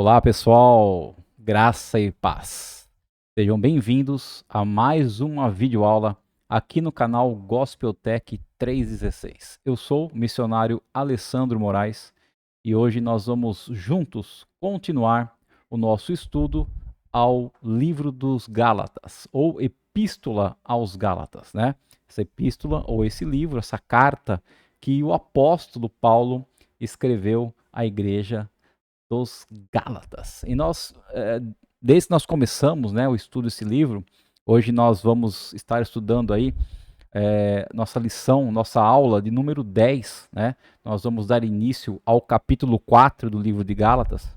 Olá, pessoal, graça e paz. Sejam bem-vindos a mais uma videoaula aqui no canal Gospeltech 316. Eu sou o missionário Alessandro Moraes e hoje nós vamos juntos continuar o nosso estudo ao livro dos Gálatas, ou Epístola aos Gálatas, né? Essa epístola ou esse livro, essa carta que o apóstolo Paulo escreveu à igreja dos Gálatas. E nós, desde que nós começamos, né, o estudo desse livro, hoje nós vamos estar estudando aí nossa lição, nossa aula de número 10, né? Nós vamos dar início ao capítulo 4 do livro de Gálatas.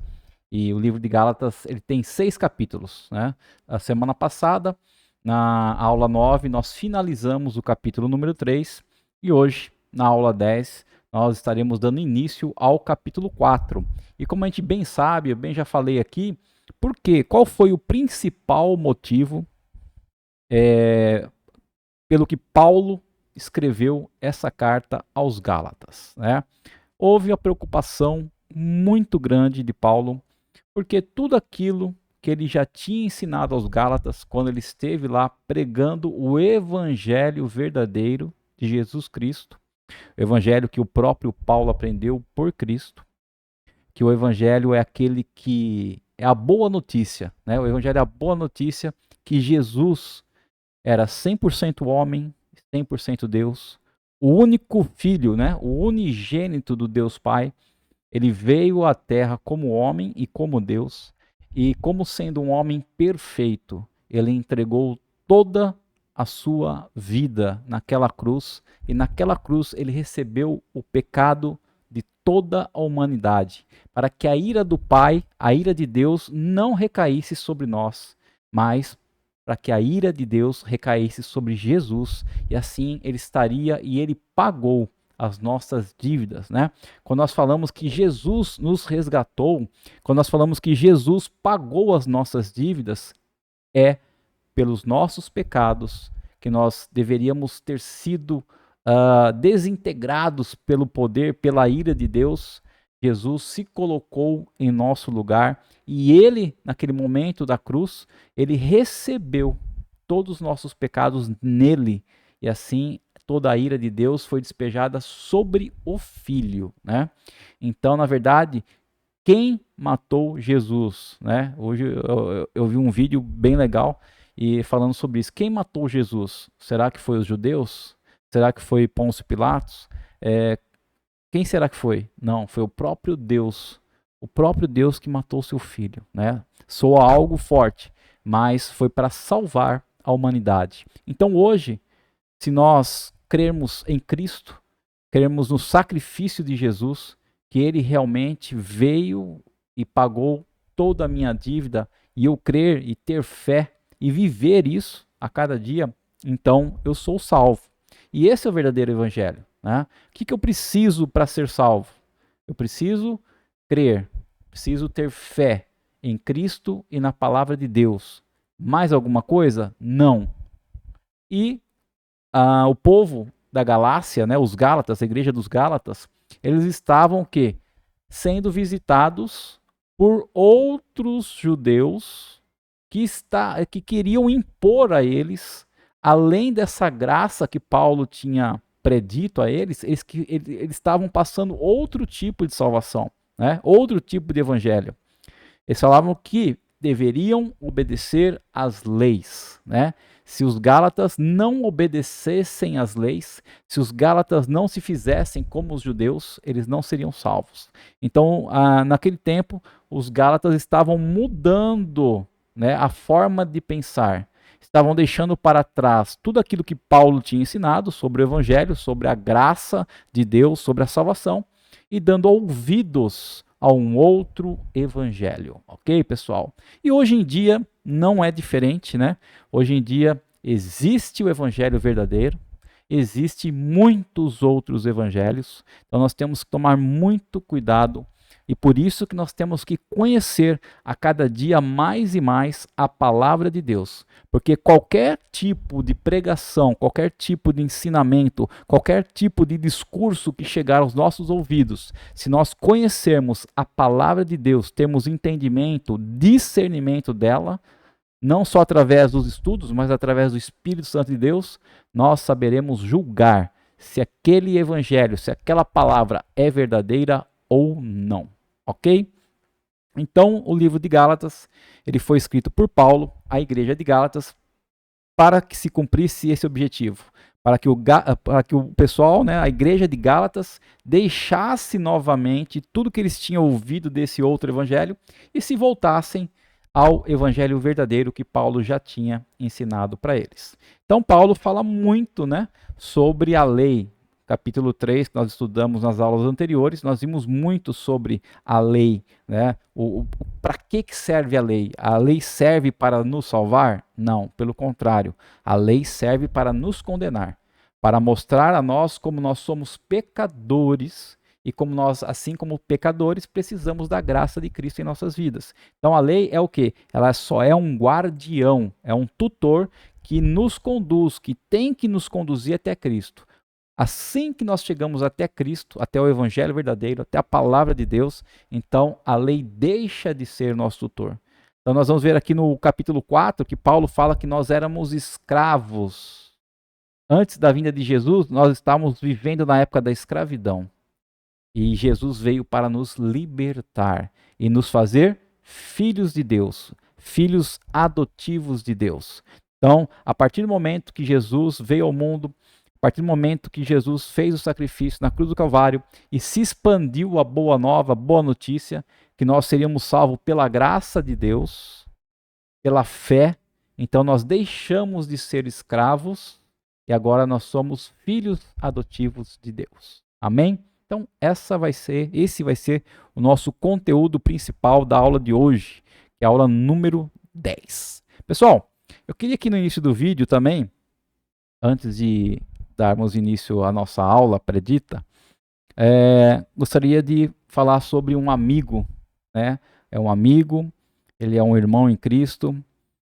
E o livro de Gálatas, ele tem 6 capítulos, né? A semana passada, na aula 9, nós finalizamos o capítulo número 3 e hoje, na aula 10, nós estaremos dando início ao capítulo 4. E como a gente bem sabe, eu bem já falei aqui, por quê? Qual foi o principal motivo pelo que Paulo escreveu essa carta aos Gálatas, né? Houve a preocupação muito grande de Paulo, porque tudo aquilo que ele já tinha ensinado aos Gálatas, quando ele esteve lá pregando o evangelho verdadeiro de Jesus Cristo, o evangelho que o próprio Paulo aprendeu por Cristo, que o evangelho é aquele que é a boa notícia, né? O evangelho é a boa notícia que Jesus era 100% homem, 100% Deus, o único filho, né? O unigênito do Deus Pai. Ele veio à terra como homem e como Deus, e como sendo um homem perfeito, ele entregou toda a sua vida naquela cruz, e naquela cruz ele recebeu o pecado de toda a humanidade, para que a ira do Pai, a ira de Deus, não recaísse sobre nós, mas para que a ira de Deus recaísse sobre Jesus, e assim ele estaria, e ele pagou as nossas dívidas, né? Quando nós falamos que Jesus nos resgatou, quando nós falamos que Jesus pagou as nossas dívidas, é pelos nossos pecados que nós deveríamos ter sido desintegrados pelo poder, pela ira de Deus. Jesus se colocou em nosso lugar e ele, naquele momento da cruz, ele recebeu todos os nossos pecados nele, e assim toda a ira de Deus foi despejada sobre o Filho, né? Então, na verdade, quem matou Jesus, né? Hoje eu vi um vídeo bem legal e falando sobre isso. Quem matou Jesus? Será que foi os judeus? Será que foi Pôncio Pilatos? Quem será que foi? Não, foi o próprio Deus. O próprio Deus que matou seu filho, né? Soa algo forte, mas foi para salvar a humanidade. Então hoje, se nós crermos em Cristo, crermos no sacrifício de Jesus, que ele realmente veio e pagou toda a minha dívida, e eu crer e ter fé e viver isso a cada dia, então eu sou salvo. E esse é o verdadeiro evangelho, né? O que eu preciso para ser salvo? Eu preciso crer, preciso ter fé em Cristo e na palavra de Deus. Mais alguma coisa? Não. E o povo da Galácia, né, os Gálatas, a igreja dos Gálatas, eles estavam que sendo visitados por outros judeus que queriam impor a eles, além dessa graça que Paulo tinha predito a eles, eles estavam passando outro tipo de salvação, né? Outro tipo de evangelho. Eles falavam que deveriam obedecer às leis, né? Se os Gálatas não obedecessem às leis, se os Gálatas não se fizessem como os judeus, eles não seriam salvos. Então, naquele tempo, os Gálatas estavam mudando, né, a forma de pensar. Estavam deixando para trás tudo aquilo que Paulo tinha ensinado sobre o Evangelho, sobre a graça de Deus, sobre a salvação, e dando ouvidos a um outro evangelho, ok, pessoal? E hoje em dia não é diferente, né? Hoje em dia existe o evangelho verdadeiro, existe muitos outros evangelhos, então nós temos que tomar muito cuidado E por isso que nós temos que conhecer a cada dia mais e mais a palavra de Deus. Porque qualquer tipo de pregação, qualquer tipo de ensinamento, qualquer tipo de discurso que chegar aos nossos ouvidos, se nós conhecermos a palavra de Deus, termos entendimento, discernimento dela, não só através dos estudos, mas através do Espírito Santo de Deus, nós saberemos julgar se aquele evangelho, se aquela palavra é verdadeira ou não, ok? Então, o livro de Gálatas, ele foi escrito por Paulo à igreja de Gálatas para que se cumprisse esse objetivo, para que o pessoal, né, a igreja de Gálatas, deixasse novamente tudo que eles tinham ouvido desse outro evangelho e se voltassem ao evangelho verdadeiro que Paulo já tinha ensinado para eles. Então Paulo fala muito, né, sobre a lei. Capítulo 3, que nós estudamos nas aulas anteriores, nós vimos muito sobre a lei, né? Para que serve a lei? A lei serve para nos salvar? Não, pelo contrário. A lei serve para nos condenar, para mostrar a nós como nós somos pecadores e como nós, assim como pecadores, precisamos da graça de Cristo em nossas vidas. Então a lei é o quê? Ela só é um guardião, é um tutor que nos conduz, que tem que nos conduzir até Cristo. Assim que nós chegamos até Cristo, até o Evangelho verdadeiro, até a palavra de Deus, então a lei deixa de ser nosso tutor. Então nós vamos ver aqui no capítulo 4 que Paulo fala que nós éramos escravos. Antes da vinda de Jesus, nós estávamos vivendo na época da escravidão. E Jesus veio para nos libertar e nos fazer filhos de Deus, filhos adotivos de Deus. Então, a partir do momento que Jesus veio ao mundo, a partir do momento que Jesus fez o sacrifício na cruz do Calvário e se expandiu a boa nova, a boa notícia, que nós seríamos salvos pela graça de Deus, pela fé, então nós deixamos de ser escravos e agora nós somos filhos adotivos de Deus. Amém? Então, esse vai ser o nosso conteúdo principal da aula de hoje, que é a aula número 10. Pessoal, eu queria aqui no início do vídeo também, antes de darmos início à nossa aula predita, gostaria de falar sobre um amigo, né? É um amigo, ele é um irmão em Cristo,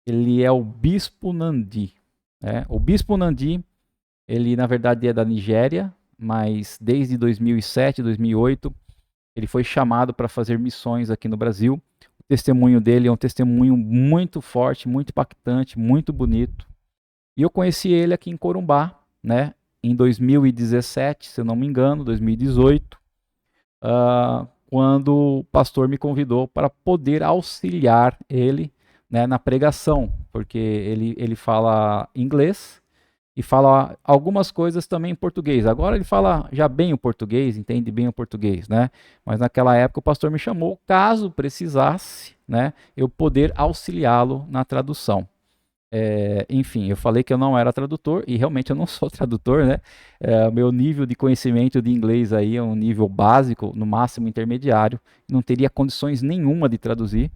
ele é o Bispo Nandi. Né? O Bispo Nandi, ele na verdade é da Nigéria, mas desde 2007, 2008, ele foi chamado para fazer missões aqui no Brasil. O testemunho dele é um testemunho muito forte, muito impactante, muito bonito. E eu conheci ele aqui em Corumbá, né, em 2017, se eu não me engano, 2018, quando o pastor me convidou para poder auxiliar ele, né, na pregação, porque ele fala inglês, e fala algumas coisas também em português. Agora ele fala já bem o português, entende bem o português, né? Mas naquela época o pastor me chamou, caso precisasse, né, eu poder auxiliá-lo na tradução. Enfim, eu falei que eu não era tradutor, e realmente eu não sou tradutor, né? O meu nível de conhecimento de inglês aí é um nível básico, no máximo intermediário, não teria condições nenhuma de traduzir.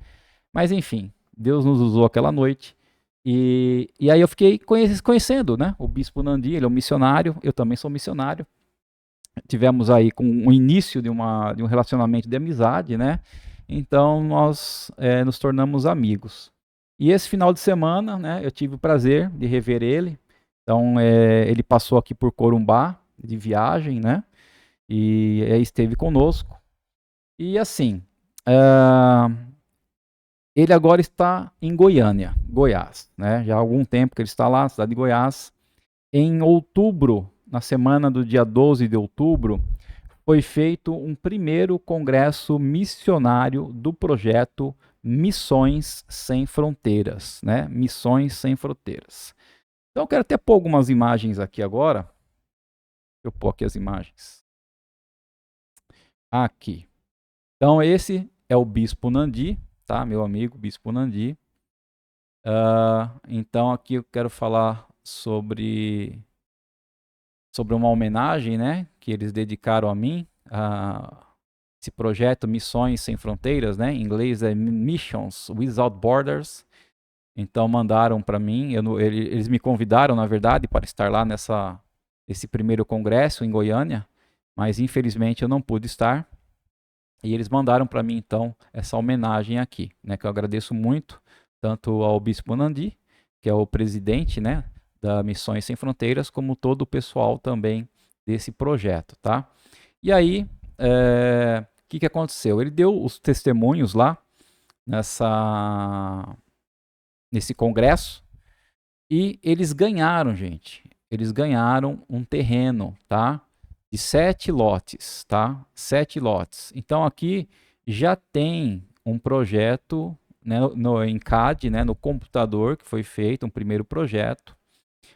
Mas enfim, Deus nos usou aquela noite. E aí eu fiquei conhecendo, né, o Bispo Nandi, ele é um missionário, eu também sou missionário. Tivemos aí com o início de um relacionamento de amizade, né? Então nós nos tornamos amigos. E esse final de semana, né, eu tive o prazer de rever ele. Então ele passou aqui por Corumbá de viagem, né? E esteve conosco. E assim, ele agora está em Goiânia, Goiás, né? Já há algum tempo que ele está lá, na cidade de Goiás. Em outubro, na semana do dia 12 de outubro, foi feito um primeiro congresso missionário do projeto Missões Sem Fronteiras, né? Missões Sem Fronteiras. Então eu quero até pôr algumas imagens aqui agora. Deixa eu pôr aqui as imagens. Aqui. Então esse é o Bispo Nandi, tá? Meu amigo Bispo Nandi. Então aqui eu quero falar sobre uma homenagem, né, que eles dedicaram a mim, esse projeto Missões Sem Fronteiras, né, em inglês é Missions Without Borders. Então mandaram para mim, eles me convidaram, na verdade, para estar lá nesse primeiro congresso em Goiânia, mas infelizmente eu não pude estar. E eles mandaram para mim, então, essa homenagem aqui, né, que eu agradeço muito, tanto ao Bispo Nandi, que é o presidente, né, da Missões Sem Fronteiras, como todo o pessoal também desse projeto, tá? E aí, o que aconteceu? Ele deu os testemunhos lá nesse congresso e eles ganharam, gente. Eles ganharam um terreno, tá? De 7 lotes, tá? 7 lotes. Então aqui já tem um projeto, né, em CAD, né, no computador, que foi feito um primeiro projeto,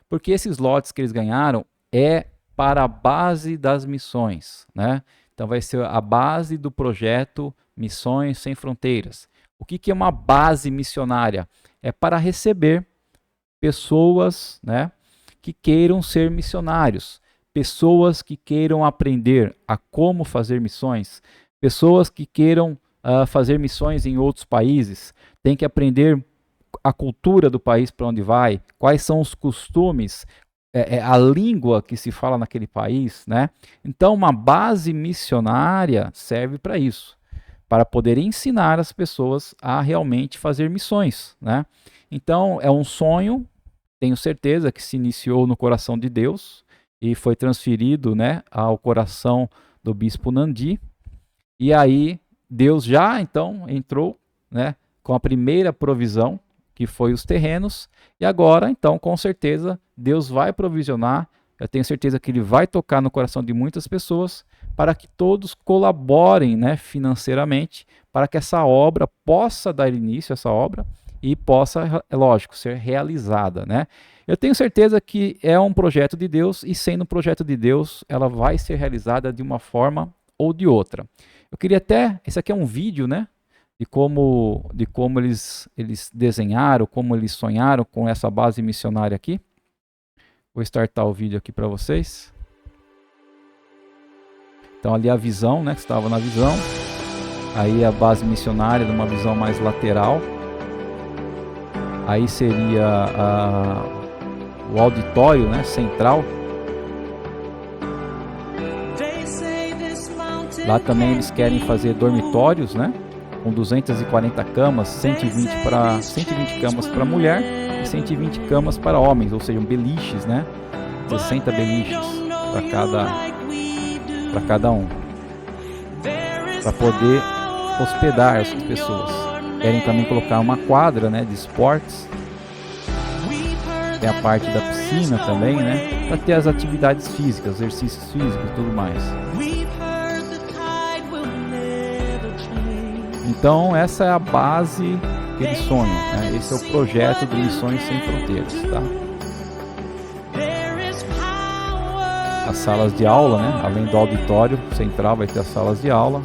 porque esses lotes que eles ganharam é para a base das missões, né? Então vai ser a base do projeto Missões Sem Fronteiras. O que é uma base missionária? É para receber pessoas, né, que queiram ser missionários, pessoas que queiram aprender a como fazer missões, pessoas que queiram fazer missões em outros países, tem que aprender a cultura do país para onde vai, quais são os costumes, a língua que se fala naquele país, né? Então, uma base missionária serve para isso, para poder ensinar as pessoas a realmente fazer missões, né? Então, é um sonho, tenho certeza que se iniciou no coração de Deus e foi transferido, né, ao coração do Bispo Nandi. E aí, Deus já, então, entrou, né, com a primeira provisão, que foi os terrenos, e agora, então, com certeza, Deus vai provisionar, eu tenho certeza que Ele vai tocar no coração de muitas pessoas, para que todos colaborem, né, financeiramente, para que essa obra possa dar início, essa obra, e possa, é lógico, ser realizada, né? Eu tenho certeza que é um projeto de Deus, e sendo um projeto de Deus, ela vai ser realizada de uma forma ou de outra. Eu queria até, esse aqui é um vídeo, né, de como eles desenharam, como eles sonharam com essa base missionária aqui. Vou startar o vídeo aqui para vocês. Então ali a visão, né, que estava na visão. Aí a base missionária numa visão mais lateral. Aí seria o auditório, né, central. Lá também eles querem fazer dormitórios, né, com 240 camas, 120 camas para mulher e 120 camas para homens, ou seja, beliches, né? 60 beliches para cada um, para poder hospedar essas pessoas. Querem também colocar uma quadra, né, de esportes. Tem a parte da piscina também, né, para ter as atividades físicas, exercícios físicos e tudo mais. Então essa é a base que eles sonham, né? Esse é o projeto de Missões Sem Fronteiras, tá? As salas de aula, né? Além do auditório central vai ter as salas de aula.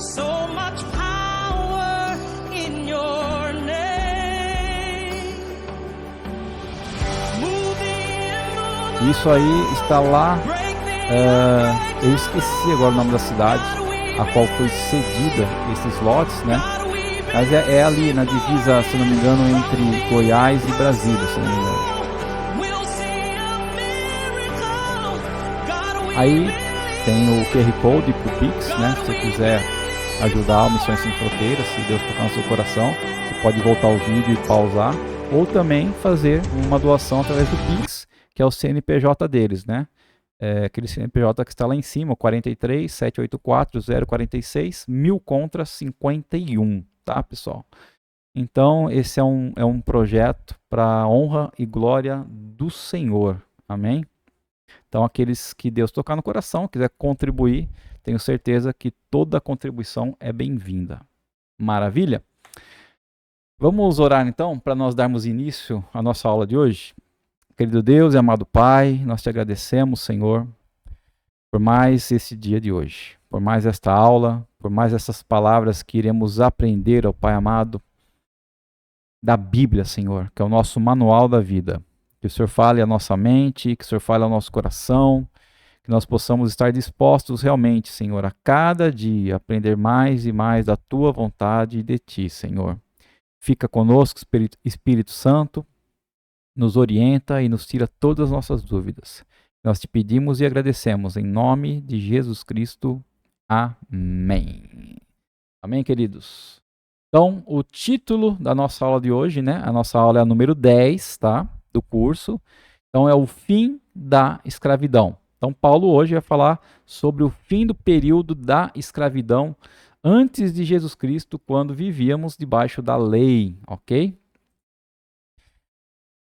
Isso aí está lá, eu esqueci agora o nome da cidade, a qual foi cedida esses lotes, né? Mas é ali na divisa, se não me engano, entre Goiás e Brasília, se não me engano. Aí tem o QR Code pro Pix, né? Se você quiser ajudar a Missões Sem Fronteiras, se Deus tocar no seu coração, você pode voltar o vídeo e pausar, ou também fazer uma doação através do Pix, que é o CNPJ deles, né? Aquele CNPJ que está lá em cima, 43 784 046 1000 contra 51, tá, pessoal? Então, esse é um projeto para a honra e glória do Senhor, amém? Então, aqueles que Deus tocar no coração, quiser contribuir, tenho certeza que toda contribuição é bem-vinda. Maravilha? Vamos orar então, para nós darmos início à nossa aula de hoje? Querido Deus e amado Pai, nós te agradecemos, Senhor, por mais esse dia de hoje, por mais esta aula, por mais essas palavras que iremos aprender, ó Pai amado, da Bíblia, Senhor, que é o nosso manual da vida. Que o Senhor fale à nossa mente, que o Senhor fale ao nosso coração, que nós possamos estar dispostos realmente, Senhor, a cada dia aprender mais e mais da Tua vontade e de Ti, Senhor. Fica conosco, Espírito Santo, nos orienta e nos tira todas as nossas dúvidas. Nós te pedimos e agradecemos em nome de Jesus Cristo. Amém. Amém, queridos? Então, o título da nossa aula de hoje, né? A nossa aula é a número 10, tá? Do curso. Então, é o fim da escravidão. Então, Paulo hoje vai falar sobre o fim do período da escravidão antes de Jesus Cristo, quando vivíamos debaixo da lei, ok?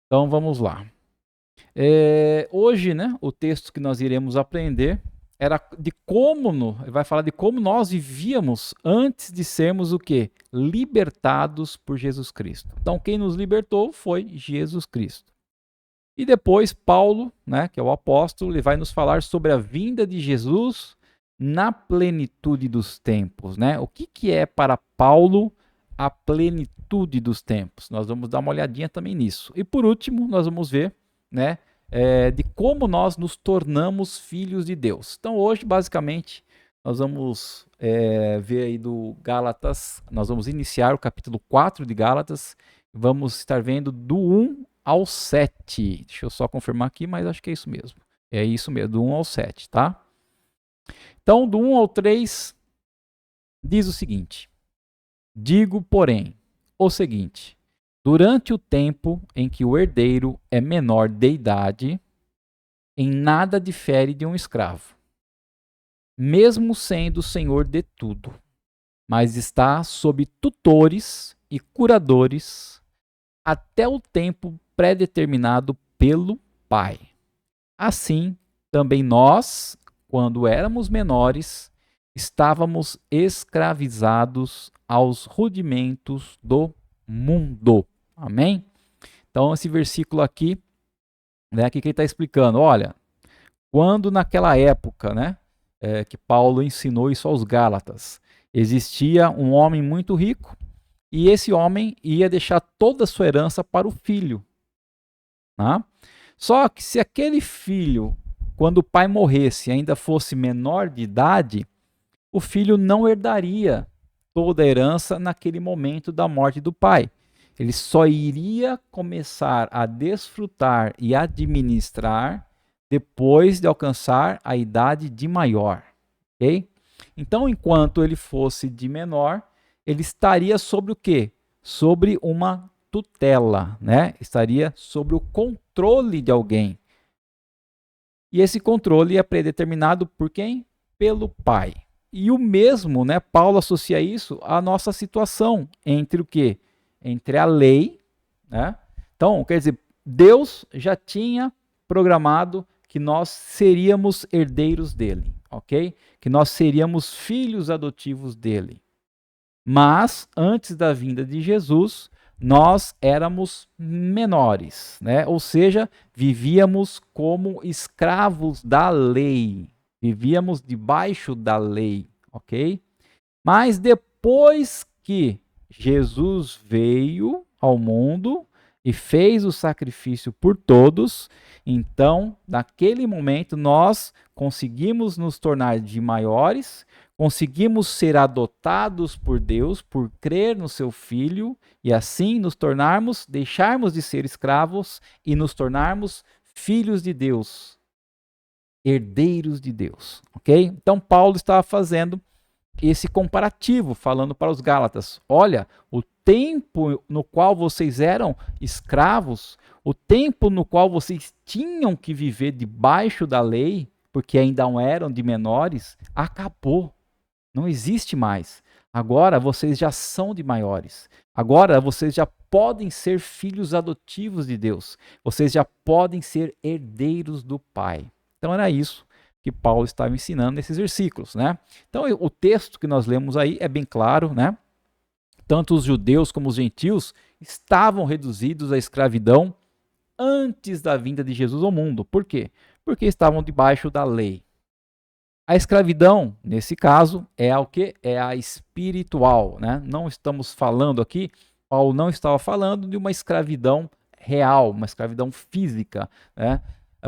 Então, vamos lá. Hoje, né, o texto que nós iremos aprender era de vai falar de como nós vivíamos antes de sermos o quê? Libertados por Jesus Cristo. Então, quem nos libertou foi Jesus Cristo. E depois Paulo, né, que é o apóstolo, ele vai nos falar sobre a vinda de Jesus na plenitude dos tempos, né? O que é para Paulo a plenitude dos tempos? Nós vamos dar uma olhadinha também nisso. E por último, nós vamos ver, né, de como nós nos tornamos filhos de Deus. Então hoje, basicamente, nós vamos ver aí do Gálatas, nós vamos iniciar o capítulo 4 de Gálatas, vamos estar vendo do 1 ao 7. Deixa eu só confirmar aqui, mas acho que é isso mesmo. É isso mesmo, do 1 ao 7, tá? Então, do 1 ao 3, diz o seguinte: digo, porém, o seguinte: durante o tempo em que o herdeiro é menor de idade, em nada difere de um escravo, mesmo sendo senhor de tudo, mas está sob tutores e curadores até o tempo predeterminado pelo Pai. Assim, também nós, quando éramos menores, estávamos escravizados aos rudimentos do mundo. Amém? Então, esse versículo aqui, né, aqui que ele está explicando, olha, quando naquela época, né, que Paulo ensinou isso aos Gálatas, existia um homem muito rico e esse homem ia deixar toda a sua herança para o filho. Tá? Só que se aquele filho, quando o pai morresse, ainda fosse menor de idade, o filho não herdaria toda a herança naquele momento da morte do pai. Ele só iria começar a desfrutar e administrar depois de alcançar a idade de maior. Okay? Então, enquanto ele fosse de menor, ele estaria sobre o quê? Sobre uma tutela, né? Estaria sobre o controle de alguém. E esse controle é predeterminado por quem? Pelo pai. E o mesmo, né? Paulo associa isso à nossa situação entre o quê? Entre a lei, né? Então, quer dizer, Deus já tinha programado que nós seríamos herdeiros dele, ok? Que nós seríamos filhos adotivos dele. Mas, antes da vinda de Jesus, nós éramos menores, né? Ou seja, vivíamos como escravos da lei, vivíamos debaixo da lei, ok? Mas depois que Jesus veio ao mundo e fez o sacrifício por todos, então, naquele momento, nós conseguimos nos tornar de maiores, conseguimos ser adotados por Deus por crer no seu Filho e assim nos tornarmos, deixarmos de ser escravos e nos tornarmos filhos de Deus, herdeiros de Deus, ok? Então Paulo estava fazendo esse comparativo, falando para os Gálatas: olha, o tempo no qual vocês eram escravos, o tempo no qual vocês tinham que viver debaixo da lei, porque ainda não eram de menores, acabou. Não existe mais. Agora vocês já são de maiores. Agora vocês já podem ser filhos adotivos de Deus. Vocês já podem ser herdeiros do Pai. Então era isso que Paulo estava ensinando nesses versículos, né? Então o texto que nós lemos aí é bem claro, né? Tanto os judeus como os gentios estavam reduzidos à escravidão antes da vinda de Jesus ao mundo. Por quê? Porque estavam debaixo da lei. A escravidão, nesse caso, é o que? É a espiritual, né? Não estamos falando aqui, Paulo não estava falando de uma escravidão real, uma escravidão física, né?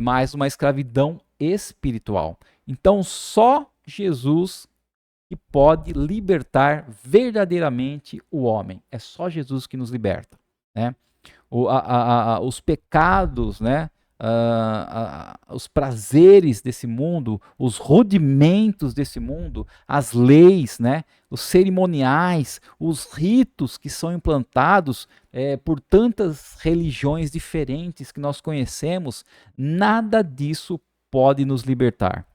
Mas uma escravidão espiritual. Então, só Jesus que pode libertar verdadeiramente o homem. É só Jesus que nos liberta, né? Os pecados, né? os prazeres desse mundo, os rudimentos desse mundo, as leis, né, os cerimoniais, os ritos que são implantados por tantas religiões diferentes que nós conhecemos, nada disso pode nos libertar.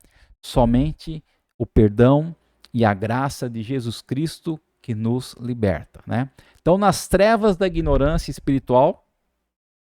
Somente o perdão e a graça de Jesus Cristo que nos liberta, né? Então, nas trevas da ignorância espiritual,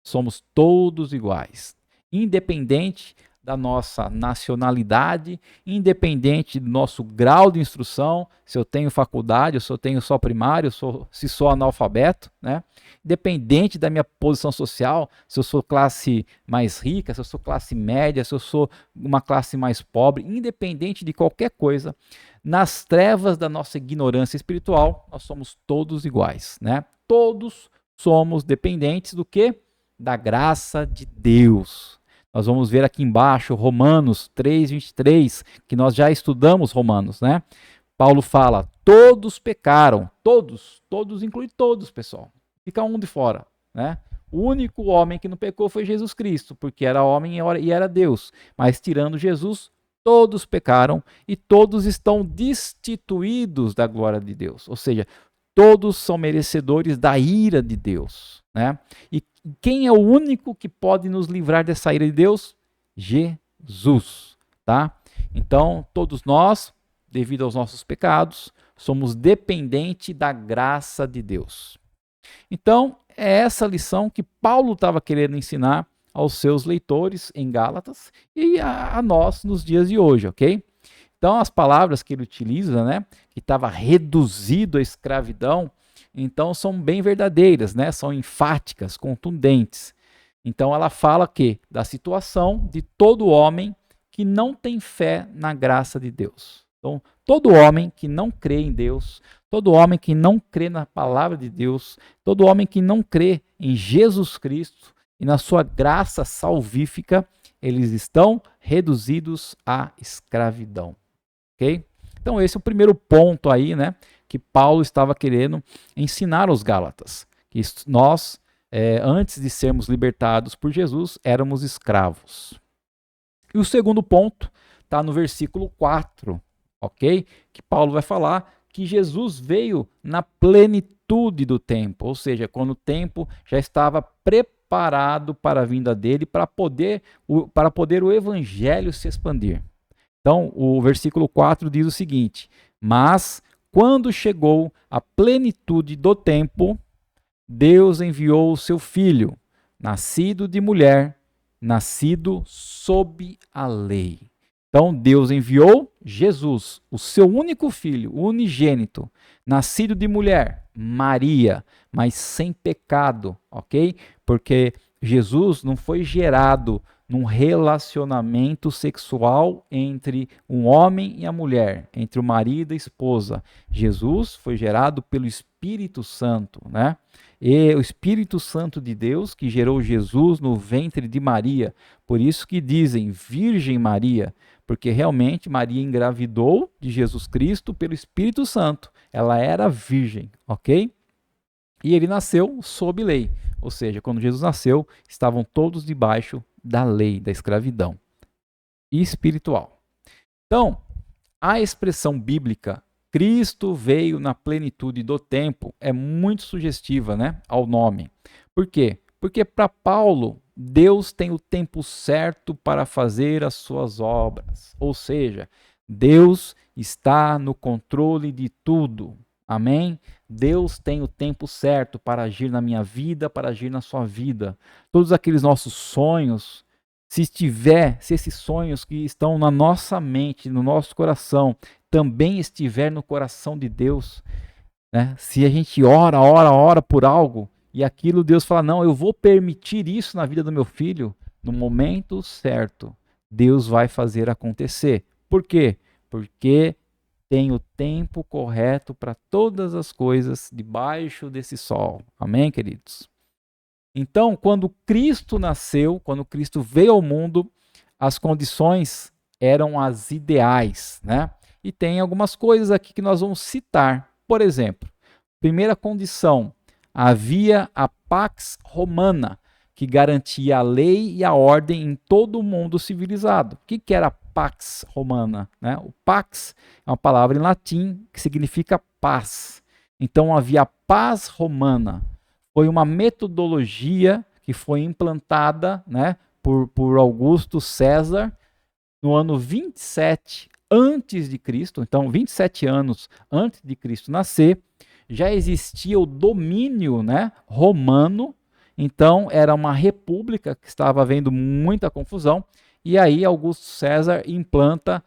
somos todos iguais, independente da nossa nacionalidade, independente do nosso grau de instrução, se eu tenho faculdade, se eu tenho só primário, se sou analfabeto, né? Independente da minha posição social, se eu sou classe mais rica, se eu sou classe média, se eu sou uma classe mais pobre, independente de qualquer coisa, nas trevas da nossa ignorância espiritual, nós somos todos iguais, né? Todos somos dependentes do quê? Da graça de Deus. Nós vamos ver aqui embaixo Romanos 3:23, que nós já estudamos Romanos, né? Paulo fala: todos pecaram, todos inclui todos, pessoal. Fica um de fora, né? O único homem que não pecou foi Jesus Cristo, porque era homem e era Deus. Mas tirando Jesus, todos pecaram e todos estão destituídos da glória de Deus. Ou seja, todos são merecedores da ira de Deus, né? E quem é o único que pode nos livrar dessa ira de Deus? Jesus, tá? Então, todos nós, devido aos nossos pecados, somos dependentes da graça de Deus. Então, é essa lição que Paulo estava querendo ensinar aos seus leitores em Gálatas e a nós nos dias de hoje, ok? Então, as palavras que ele utiliza, né, que estava reduzido à escravidão, então são bem verdadeiras, né? São enfáticas, contundentes. Então ela fala que da situação de todo homem que não tem fé na graça de Deus. Então, todo homem que não crê em Deus, todo homem que não crê na palavra de Deus, todo homem que não crê em Jesus Cristo e na sua graça salvífica, eles estão reduzidos à escravidão. Ok? Então esse é o primeiro ponto aí, né, que Paulo estava querendo ensinar aos Gálatas, que nós, antes de sermos libertados por Jesus, éramos escravos. E o segundo ponto está no versículo 4, ok? Que Paulo vai falar que Jesus veio na plenitude do tempo, ou seja, quando o tempo já estava preparado para a vinda dele, para poder o evangelho se expandir. Então, o versículo 4 diz o seguinte: mas quando chegou a plenitude do tempo, Deus enviou o seu filho, nascido de mulher, nascido sob a lei. Então, Deus enviou Jesus, o seu único filho, o unigênito, nascido de mulher, Maria, mas sem pecado, ok? Porque Jesus não foi gerado num relacionamento sexual entre um homem e a mulher, entre o marido e a esposa. Jesus foi gerado pelo Espírito Santo, né? E o Espírito Santo de Deus que gerou Jesus no ventre de Maria. Por isso que dizem Virgem Maria, porque realmente Maria engravidou de Jesus Cristo pelo Espírito Santo. Ela era virgem, ok? E ele nasceu sob lei. Ou seja, quando Jesus nasceu, estavam todos debaixo da lei, da escravidão espiritual. Então, a expressão bíblica Cristo veio na plenitude do tempo é muito sugestiva, né, ao nome. Por quê? Porque para Paulo, Deus tem o tempo certo para fazer as suas obras. Ou seja, Deus está no controle de tudo. Amém? Deus tem o tempo certo para agir na minha vida, para agir na sua vida. Todos aqueles nossos sonhos, se esses sonhos que estão na nossa mente, no nosso coração, também estiver no coração de Deus, né? Se a gente ora por algo, e aquilo Deus fala, não, eu vou permitir isso na vida do meu filho, no momento certo, Deus vai fazer acontecer. Por quê? Porque tem o tempo correto para todas as coisas debaixo desse sol. Amém, queridos? Então, quando Cristo nasceu, quando Cristo veio ao mundo, as condições eram as ideais, né? E tem algumas coisas aqui que nós vamos citar. Por exemplo, primeira condição, havia a Pax Romana, que garantia a lei e a ordem em todo o mundo civilizado. O que era a Pax Romana? Né? O Pax é uma palavra em latim que significa paz. Então havia paz romana. Foi uma metodologia que foi implantada, né, por Augusto César no ano 27 antes de Cristo. Então, 27 anos antes de Cristo nascer, já existia o domínio, né, romano. Então, era uma república que estava havendo muita confusão. E aí, Augusto César implanta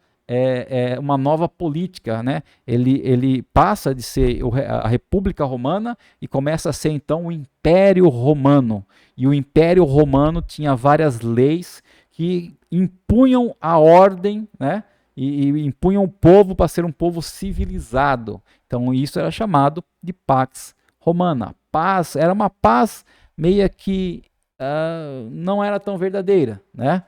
uma nova política, né? Ele passa de ser a República Romana e começa a ser então o Império Romano. E o Império Romano tinha várias leis que impunham a ordem, né? E impunham o povo para ser um povo civilizado. Então isso era chamado de Pax Romana. Paz era uma paz meio que não era tão verdadeira, né?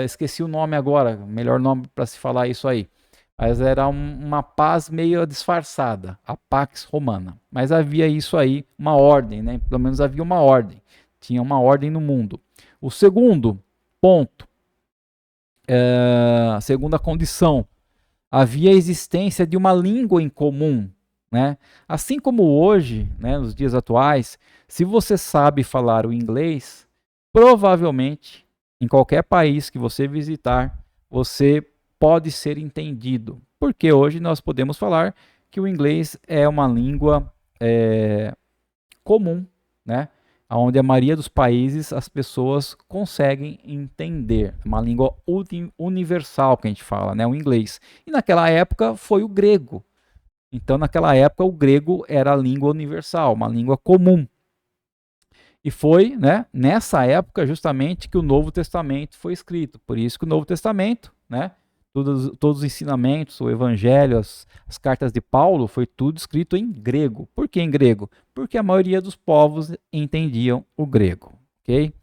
Esqueci o nome agora, melhor nome para se falar isso aí. Mas era uma paz meio disfarçada, a Pax Romana. Mas havia isso aí, uma ordem, né? Pelo menos havia uma ordem. Tinha uma ordem no mundo. O segundo ponto, a segunda condição, havia a existência de uma língua em comum, né? Assim como hoje, né, nos dias atuais, se você sabe falar o inglês, provavelmente em qualquer país que você visitar, você pode ser entendido, porque hoje nós podemos falar que o inglês é uma língua comum, né? Onde a maioria dos países as pessoas conseguem entender. Uma língua universal que a gente fala, né? O inglês. E naquela época foi o grego. Então, naquela época, o grego era a língua universal, uma língua comum. E foi, né, nessa época justamente que o Novo Testamento foi escrito. Por isso que o Novo Testamento, né, todos os ensinamentos, o Evangelho, as cartas de Paulo, foi tudo escrito em grego. Por que em grego? Porque a maioria dos povos entendiam o grego. Ok?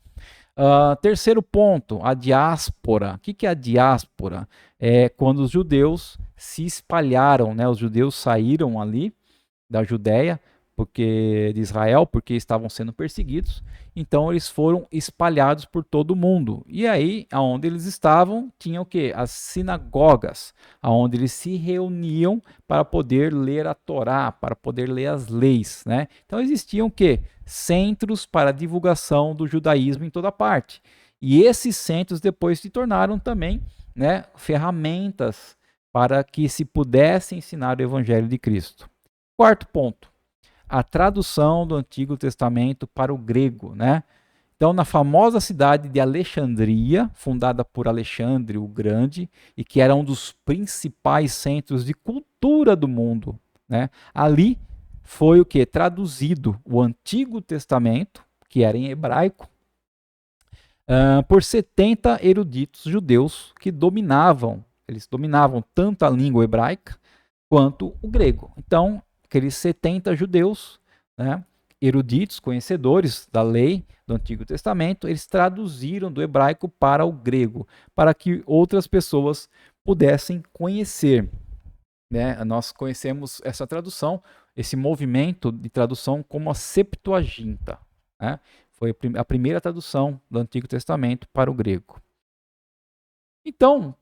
Terceiro ponto, a diáspora. O que é a diáspora? É quando os judeus se espalharam, né? Os judeus saíram ali da Judéia, de Israel, porque estavam sendo perseguidos. Então eles foram espalhados por todo o mundo. E aí, aonde eles estavam, tinha o quê? As sinagogas, aonde eles se reuniam para poder ler a Torá, para poder ler as leis, né? Então existiam o quê? Centros para a divulgação do judaísmo em toda parte. E esses centros depois se tornaram também, né, ferramentas para que se pudesse ensinar o evangelho de Cristo. Quarto ponto, a tradução do Antigo Testamento para o grego, né? Então, na famosa cidade de Alexandria, fundada por Alexandre o Grande, e que era um dos principais centros de cultura do mundo, né? Ali foi o que? Traduzido o Antigo Testamento, que era em hebraico, por 70 eruditos judeus que eles dominavam tanto a língua hebraica quanto o grego. Então, aqueles 70 judeus, né, eruditos, conhecedores da lei do Antigo Testamento, eles traduziram do hebraico para o grego, para que outras pessoas pudessem conhecer. Né? Nós conhecemos essa tradução, esse movimento de tradução como a Septuaginta. Né? Foi a primeira tradução do Antigo Testamento para o grego. Então,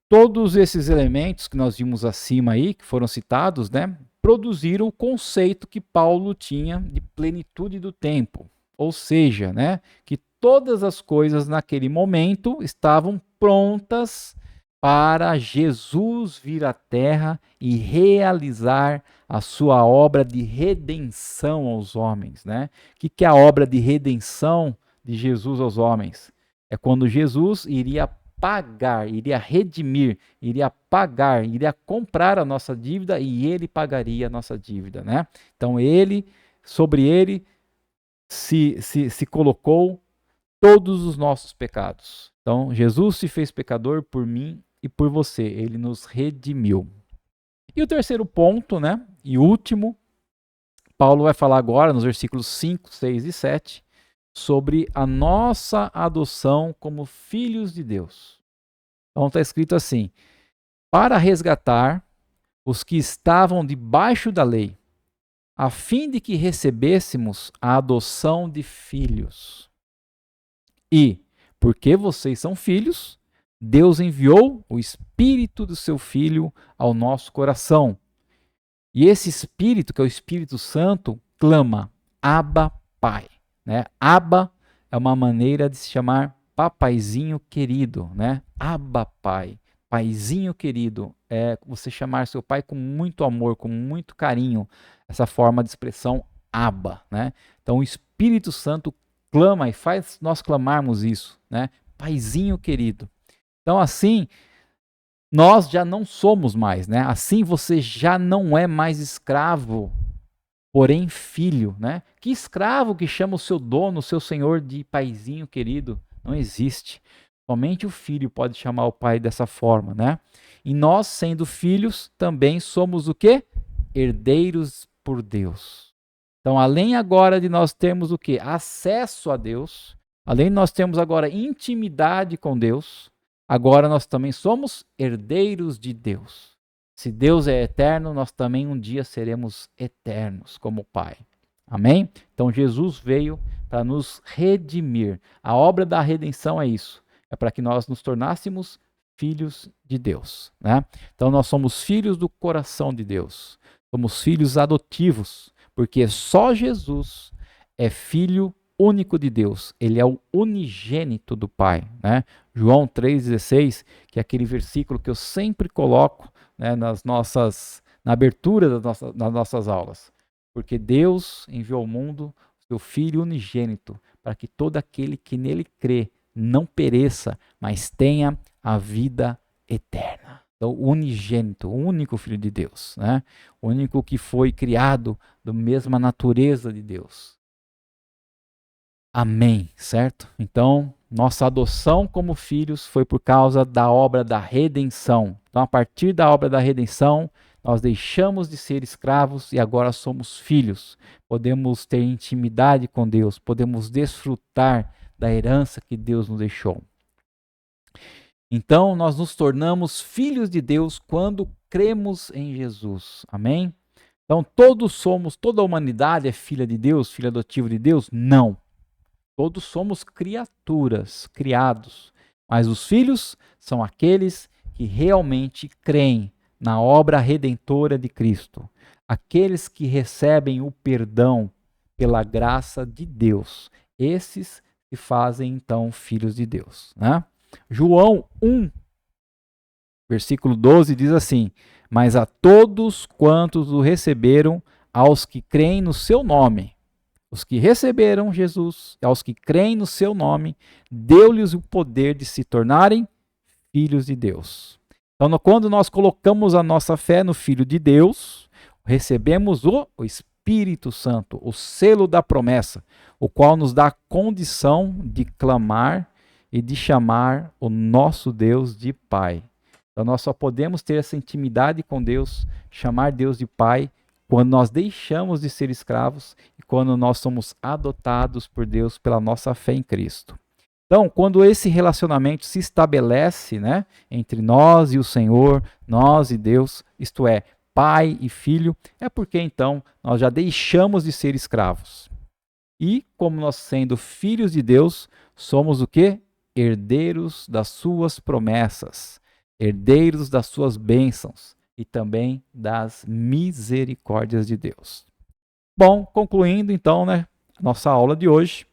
todos esses elementos que nós vimos acima aí, que foram citados, né, produziram o conceito que Paulo tinha de plenitude do tempo. Ou seja, né, que todas as coisas naquele momento estavam prontas para Jesus vir à Terra e realizar a sua obra de redenção aos homens. Né? O que é a obra de redenção de Jesus aos homens? É quando Jesus iria pagar, iria redimir, iria pagar, iria comprar a nossa dívida e ele pagaria a nossa dívida, né? Então sobre ele se colocou todos os nossos pecados. Então Jesus se fez pecador por mim e por você, ele nos redimiu. E o terceiro ponto, né, e último, Paulo vai falar agora nos versículos 5, 6 e 7, sobre a nossa adoção como filhos de Deus. Então está escrito assim: para resgatar os que estavam debaixo da lei, a fim de que recebêssemos a adoção de filhos. E, porque vocês são filhos, Deus enviou o Espírito do seu Filho ao nosso coração. E esse Espírito, que é o Espírito Santo, clama, Abba, Pai. Né? Abba é uma maneira de se chamar papaizinho querido. Né? Abba, Pai. Paizinho querido. É você chamar seu pai com muito amor, com muito carinho. Essa forma de expressão Abba. Né? Então o Espírito Santo clama e faz nós clamarmos isso. Né? Paizinho querido. Então assim, nós já não somos mais, né? Assim você já não é mais escravo, porém filho, né? Que escravo que chama o seu dono, o seu senhor de paizinho querido? Não existe. Somente o filho pode chamar o pai dessa forma, né? E nós, sendo filhos, também somos o quê? Herdeiros por Deus. Então, além agora de nós termos o quê? Acesso a Deus, além de nós termos agora intimidade com Deus, agora nós também somos herdeiros de Deus. Se Deus é eterno, nós também um dia seremos eternos como Pai. Amém? Então Jesus veio para nos redimir. A obra da redenção é isso. É para que nós nos tornássemos filhos de Deus. Né? Então nós somos filhos do coração de Deus. Somos filhos adotivos, porque só Jesus é filho único de Deus. Ele é o unigênito do Pai. Né? João 3,16, que é aquele versículo que eu sempre coloco, né, na abertura das nossas aulas. Porque Deus enviou ao mundo seu Filho unigênito, para que todo aquele que nele crê não pereça, mas tenha a vida eterna. Então, o unigênito, o único Filho de Deus, né? O único que foi criado da mesma natureza de Deus. Amém, certo? Então, nossa adoção como filhos foi por causa da obra da redenção. Então, a partir da obra da redenção, nós deixamos de ser escravos e agora somos filhos. Podemos ter intimidade com Deus, podemos desfrutar da herança que Deus nos deixou. Então, nós nos tornamos filhos de Deus quando cremos em Jesus. Amém? Então, toda a humanidade é filha de Deus, filho adotivo de Deus? Não. Todos somos criaturas, criados, mas os filhos são aqueles que realmente creem na obra redentora de Cristo, aqueles que recebem o perdão pela graça de Deus. Esses se fazem então filhos de Deus. Né? João 1, versículo 12 diz assim: mas a todos quantos o receberam, aos que creem no seu nome, os que receberam Jesus, aos que creem no seu nome, deu-lhes o poder de se tornarem filhos de Deus. Então, quando nós colocamos a nossa fé no Filho de Deus, recebemos o Espírito Santo, o selo da promessa, o qual nos dá a condição de clamar e de chamar o nosso Deus de Pai. Então, nós só podemos ter essa intimidade com Deus, chamar Deus de Pai, quando nós deixamos de ser escravos e quando nós somos adotados por Deus pela nossa fé em Cristo. Então, quando esse relacionamento se estabelece, né, entre nós e o Senhor, nós e Deus, isto é, pai e filho, é porque então nós já deixamos de ser escravos. E como nós sendo filhos de Deus, somos o quê? Herdeiros das suas promessas, herdeiros das suas bênçãos e também das misericórdias de Deus. Bom, concluindo então, né, nossa aula de hoje,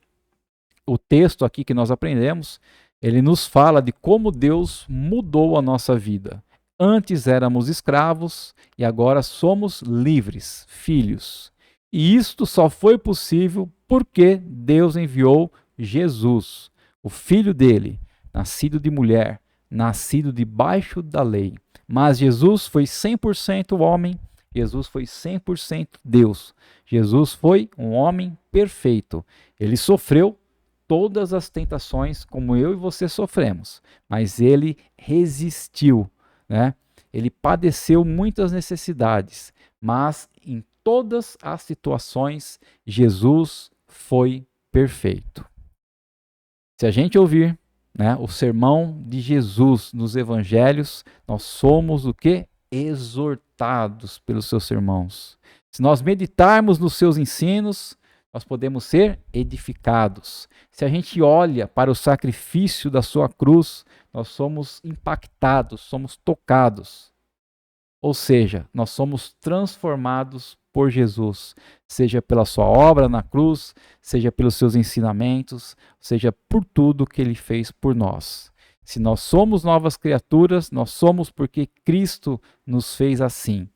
o texto aqui que nós aprendemos, ele nos fala de como Deus mudou a nossa vida. Antes éramos escravos e agora somos livres, filhos. E isto só foi possível porque Deus enviou Jesus, o Filho dele, nascido de mulher, nascido debaixo da lei. Mas Jesus foi 100% homem, Jesus foi 100% Deus. Jesus foi um homem perfeito. Ele sofreu todas as tentações como eu e você sofremos, mas ele resistiu, né? Ele padeceu muitas necessidades, mas em todas as situações Jesus foi perfeito. Se a gente ouvir, né, o sermão de Jesus nos evangelhos, nós somos o quê? Exortados pelos seus sermãos. Se nós meditarmos nos seus ensinos, nós podemos ser edificados. Se a gente olha para o sacrifício da sua cruz, nós somos impactados, somos tocados. Ou seja, nós somos transformados por Jesus, seja pela sua obra na cruz, seja pelos seus ensinamentos, seja por tudo que ele fez por nós. Se nós somos novas criaturas, nós somos porque Cristo nos fez assim.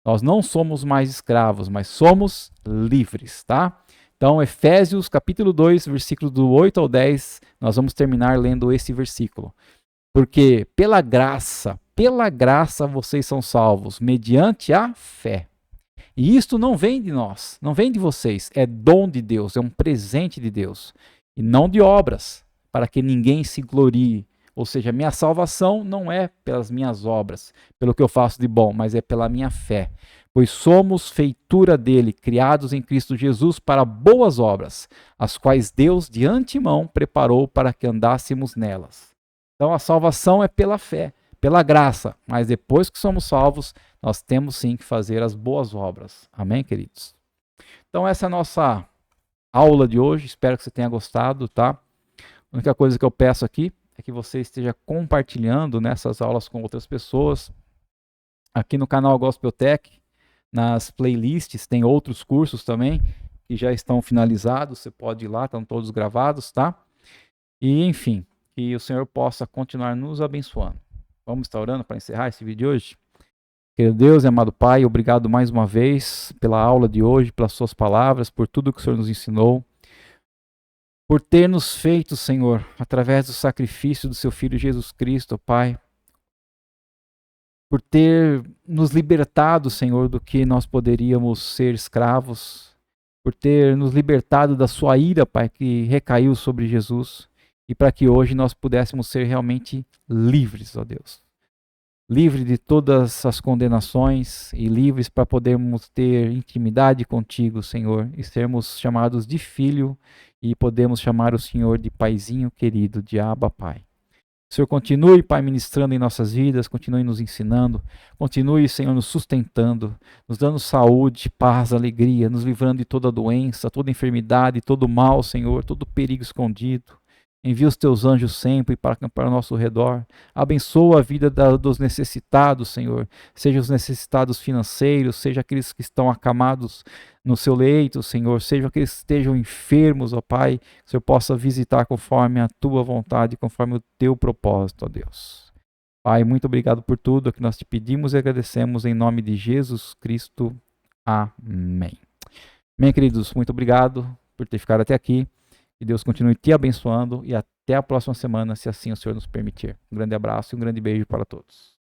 Nós não somos mais escravos, mas somos livres, tá? Então, Efésios capítulo 2, versículos do 8 ao 10, nós vamos terminar lendo esse versículo. Porque pela graça vocês são salvos, mediante a fé. E isto não vem de nós, não vem de vocês, é dom de Deus, é um presente de Deus. E não de obras, para que ninguém se glorie. Ou seja, minha salvação não é pelas minhas obras, pelo que eu faço de bom, mas é pela minha fé. Pois somos feitura dele, criados em Cristo Jesus para boas obras, as quais Deus de antemão preparou para que andássemos nelas. Então a salvação é pela fé, pela graça, mas depois que somos salvos, nós temos sim que fazer as boas obras. Amém, queridos? Então essa é a nossa aula de hoje, espero que você tenha gostado, tá? A única coisa que eu peço aqui é que você esteja compartilhando nessas aulas com outras pessoas. Aqui no canal Gospeltech, nas playlists, tem outros cursos também que já estão finalizados, você pode ir lá, estão todos gravados, tá? E enfim, que o Senhor possa continuar nos abençoando. Vamos estar orando para encerrar esse vídeo de hoje? Querido Deus e amado Pai, obrigado mais uma vez pela aula de hoje, pelas suas palavras, por tudo que o Senhor nos ensinou, por ter nos feito, Senhor, através do sacrifício do seu Filho Jesus Cristo, Pai, por ter nos libertado, Senhor, do que nós poderíamos ser escravos, por ter nos libertado da sua ira, Pai, que recaiu sobre Jesus, e para que hoje nós pudéssemos ser realmente livres, ó Deus. Livres de todas as condenações e livres para podermos ter intimidade contigo, Senhor, e sermos chamados de filho e podemos chamar o Senhor de paizinho querido, de Abba Pai. O Senhor continue, Pai, ministrando em nossas vidas, continue nos ensinando, continue, Senhor, nos sustentando, nos dando saúde, paz, alegria, nos livrando de toda doença, toda enfermidade, todo mal, Senhor, todo perigo escondido. Envia os teus anjos sempre para acampar ao nosso redor. Abençoa a vida dos necessitados, Senhor. Seja os necessitados financeiros, seja aqueles que estão acamados no seu leito, Senhor. Seja aqueles que estejam enfermos, ó Pai. Que o Senhor possa visitar conforme a tua vontade, conforme o teu propósito, ó Deus. Pai, muito obrigado por tudo que nós te pedimos e agradecemos em nome de Jesus Cristo. Amém. Amém, queridos. Muito obrigado por ter ficado até aqui. Que Deus continue te abençoando e até a próxima semana, se assim o Senhor nos permitir. Um grande abraço e um grande beijo para todos.